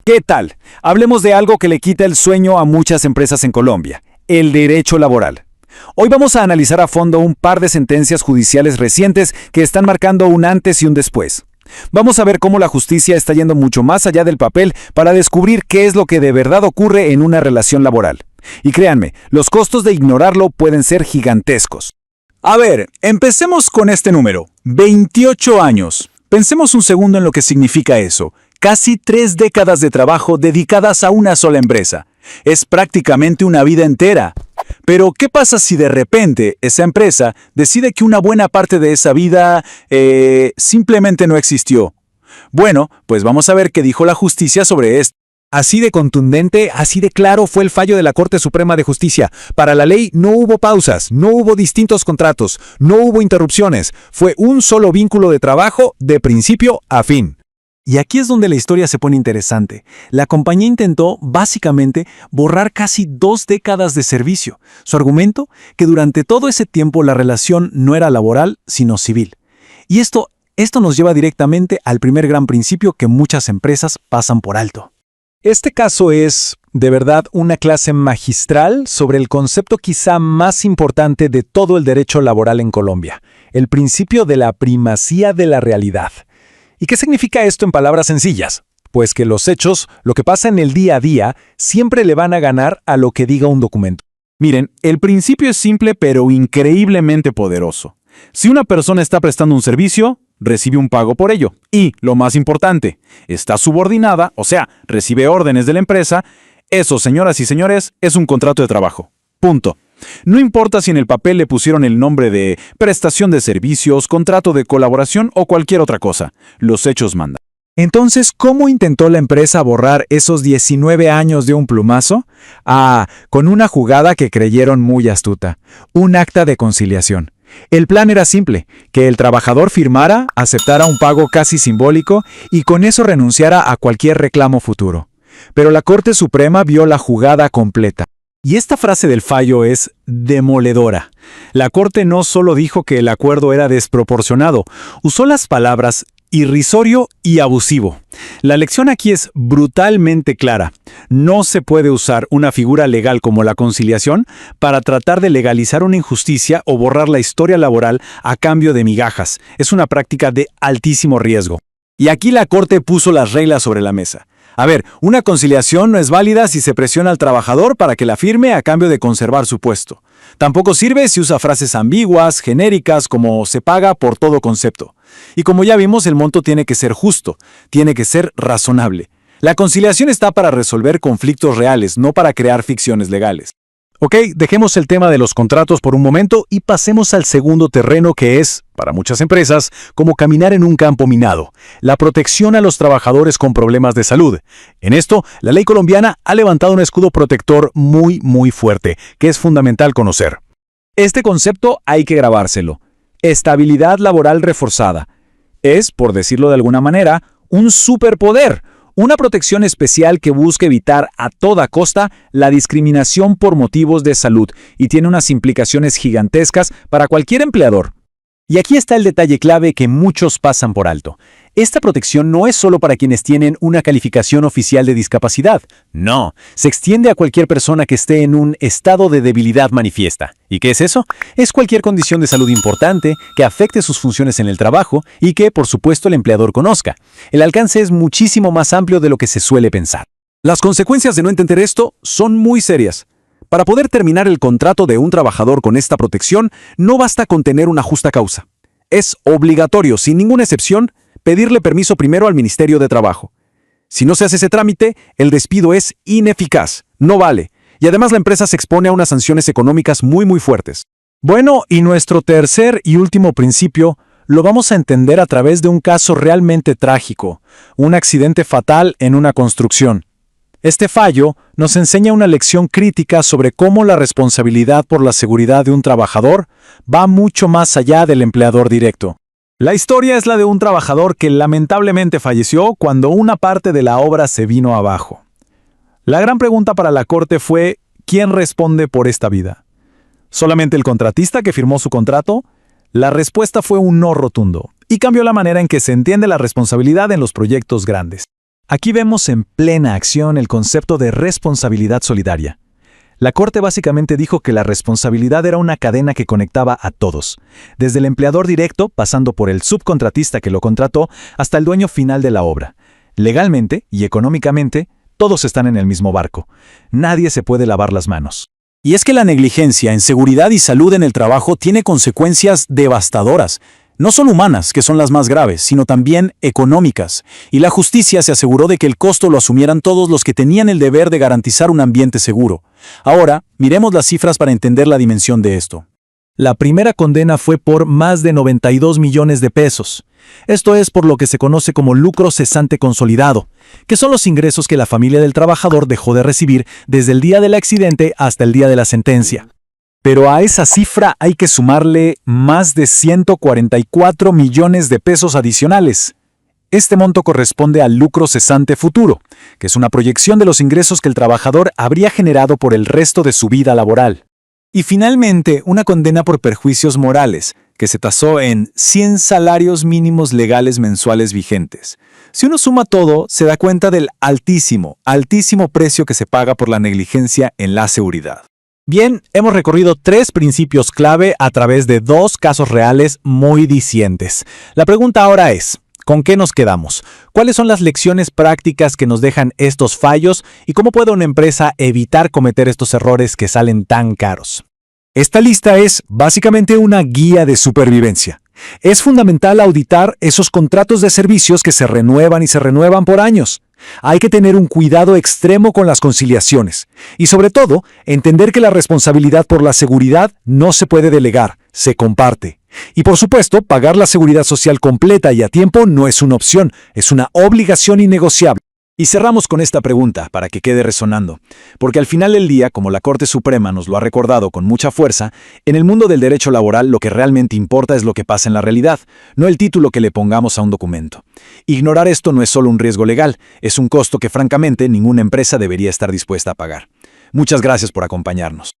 ¿Qué tal? Hablemos de algo que le quita el sueño a muchas empresas en Colombia, el derecho laboral. Hoy vamos a analizar a fondo un par de sentencias judiciales recientes que están marcando un antes y un después. Vamos a ver cómo la justicia está yendo mucho más allá del papel para descubrir qué es lo que de verdad ocurre en una relación laboral. Y créanme, los costos de ignorarlo pueden ser gigantescos. A ver, empecemos con este número, 28 años. Pensemos un segundo en lo que significa eso. Casi 3 décadas de trabajo dedicadas a una sola empresa. Es prácticamente una vida entera. Pero, ¿qué pasa si de repente esa empresa decide que una buena parte de esa vida simplemente no existió? Bueno, pues vamos a ver qué dijo la justicia sobre esto. Así de contundente, así de claro fue el fallo de la Corte Suprema de Justicia. Para la ley no hubo pausas, no hubo distintos contratos, no hubo interrupciones. Fue un solo vínculo de trabajo de principio a fin. Y aquí es donde la historia se pone interesante. La compañía intentó, básicamente, borrar casi 2 décadas de servicio. Su argumento, que durante todo ese tiempo la relación no era laboral, sino civil. Y esto nos lleva directamente al primer gran principio que muchas empresas pasan por alto. Este caso es, de verdad, una clase magistral sobre el concepto quizá más importante de todo el derecho laboral en Colombia, el principio de la primacía de la realidad. ¿Y qué significa esto en palabras sencillas? Pues que los hechos, lo que pasa en el día a día, siempre le van a ganar a lo que diga un documento. Miren, el principio es simple pero increíblemente poderoso. Si una persona está prestando un servicio, recibe un pago por ello. Y, lo más importante, está subordinada, o sea, recibe órdenes de la empresa. Eso, señoras y señores, es un contrato de trabajo. Punto. No importa si en el papel le pusieron el nombre de prestación de servicios, contrato de colaboración o cualquier otra cosa. Los hechos mandan. Entonces, ¿cómo intentó la empresa borrar esos 19 años de un plumazo? Con una jugada que creyeron muy astuta, un acta de conciliación. El plan era simple, que el trabajador firmara, aceptara un pago casi simbólico y con eso renunciara a cualquier reclamo futuro. Pero la Corte Suprema vio la jugada completa. Y esta frase del fallo es demoledora. La Corte no solo dijo que el acuerdo era desproporcionado, usó las palabras irrisorio y abusivo. La lección aquí es brutalmente clara. No se puede usar una figura legal como la conciliación para tratar de legalizar una injusticia o borrar la historia laboral a cambio de migajas. Es una práctica de altísimo riesgo. Y aquí la Corte puso las reglas sobre la mesa. A ver, una conciliación no es válida si se presiona al trabajador para que la firme a cambio de conservar su puesto. Tampoco sirve si usa frases ambiguas, genéricas, como se paga por todo concepto. Y como ya vimos, el monto tiene que ser justo, tiene que ser razonable. La conciliación está para resolver conflictos reales, no para crear ficciones legales. Ok, dejemos el tema de los contratos por un momento y pasemos al segundo terreno que es, para muchas empresas, como caminar en un campo minado, la protección a los trabajadores con problemas de salud. En esto, la ley colombiana ha levantado un escudo protector muy fuerte, que es fundamental conocer. Este concepto hay que grabárselo. Estabilidad laboral reforzada. Es, por decirlo de alguna manera, un superpoder. Una protección especial que busca evitar a toda costa la discriminación por motivos de salud y tiene unas implicaciones gigantescas para cualquier empleador. Y aquí está el detalle clave que muchos pasan por alto. Esta protección no es solo para quienes tienen una calificación oficial de discapacidad. No, se extiende a cualquier persona que esté en un estado de debilidad manifiesta. ¿Y qué es eso? Es cualquier condición de salud importante que afecte sus funciones en el trabajo y que, por supuesto, el empleador conozca. El alcance es muchísimo más amplio de lo que se suele pensar. Las consecuencias de no entender esto son muy serias. Para poder terminar el contrato de un trabajador con esta protección, no basta con tener una justa causa. Es obligatorio, sin ninguna excepción, pedirle permiso primero al Ministerio de Trabajo. Si no se hace ese trámite, el despido es ineficaz, no vale, y además la empresa se expone a unas sanciones económicas muy fuertes. Bueno, y nuestro tercer y último principio lo vamos a entender a través de un caso realmente trágico, un accidente fatal en una construcción. Este fallo nos enseña una lección crítica sobre cómo la responsabilidad por la seguridad de un trabajador va mucho más allá del empleador directo. La historia es la de un trabajador que lamentablemente falleció cuando una parte de la obra se vino abajo. La gran pregunta para la Corte fue, ¿quién responde por esta vida? ¿Solamente el contratista que firmó su contrato? La respuesta fue un no rotundo y cambió la manera en que se entiende la responsabilidad en los proyectos grandes. Aquí vemos en plena acción el concepto de responsabilidad solidaria. La Corte básicamente dijo que la responsabilidad era una cadena que conectaba a todos, desde el empleador directo, pasando por el subcontratista que lo contrató, hasta el dueño final de la obra. Legalmente y económicamente, todos están en el mismo barco. Nadie se puede lavar las manos. Y es que la negligencia en seguridad y salud en el trabajo tiene consecuencias devastadoras, no solo humanas, que son las más graves, sino también económicas. Y la justicia se aseguró de que el costo lo asumieran todos los que tenían el deber de garantizar un ambiente seguro. Ahora, miremos las cifras para entender la dimensión de esto. La primera condena fue por más de 92 millones de pesos. Esto es por lo que se conoce como lucro cesante consolidado, que son los ingresos que la familia del trabajador dejó de recibir desde el día del accidente hasta el día de la sentencia. Pero a esa cifra hay que sumarle más de 144 millones de pesos adicionales. Este monto corresponde al lucro cesante futuro, que es una proyección de los ingresos que el trabajador habría generado por el resto de su vida laboral. Y finalmente, una condena por perjuicios morales, que se tasó en 100 salarios mínimos legales mensuales vigentes. Si uno suma todo, se da cuenta del altísimo precio que se paga por la negligencia en la seguridad. Bien, hemos recorrido 3 principios clave a través de 2 casos reales muy dicientes. La pregunta ahora es, ¿con qué nos quedamos? ¿Cuáles son las lecciones prácticas que nos dejan estos fallos y cómo puede una empresa evitar cometer estos errores que salen tan caros? Esta lista es básicamente una guía de supervivencia. Es fundamental auditar esos contratos de servicios que se renuevan y se renuevan por años. Hay que tener un cuidado extremo con las conciliaciones y, sobre todo, entender que la responsabilidad por la seguridad no se puede delegar, se comparte. Y, por supuesto, pagar la seguridad social completa y a tiempo no es una opción, es una obligación innegociable. Y cerramos con esta pregunta para que quede resonando, porque al final del día, como la Corte Suprema nos lo ha recordado con mucha fuerza, en el mundo del derecho laboral lo que realmente importa es lo que pasa en la realidad, no el título que le pongamos a un documento. Ignorar esto no es solo un riesgo legal, es un costo que francamente ninguna empresa debería estar dispuesta a pagar. Muchas gracias por acompañarnos.